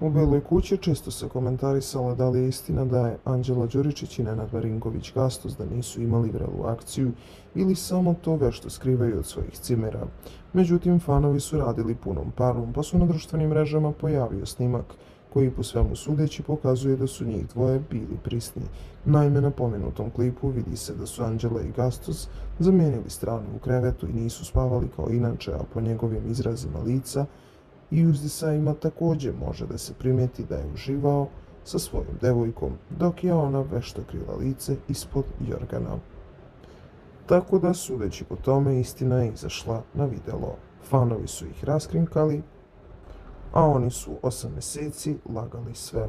U Beloj kući često se komentarisalo da li je istina da je Anđela Đuričić i Nenad Marinković-Gastos da nisu imali vrelu akciju ili samo to vešto skrivaju od svojih cimera. Međutim, fanovi su radili punom parom, pa su na društvenim mrežama pojavio snimak koji po svemu sudeći pokazuje da su njih dvoje bili prisni. Naime, na pomenutom klipu vidi se da su Anđela i Gastos zamenili stranu u krevetu i nisu spavali kao inače, a po njegovim izrazima lica i uzdisajima također može da se primijeti da je uživao sa svojom devojkom, dok je ona vešto krila lice ispod jorgana. Tako da, sudeći po tome, istina je izašla na videlo. Fanovi su ih raskrinkali, a oni su 8 mjeseci lagali sve.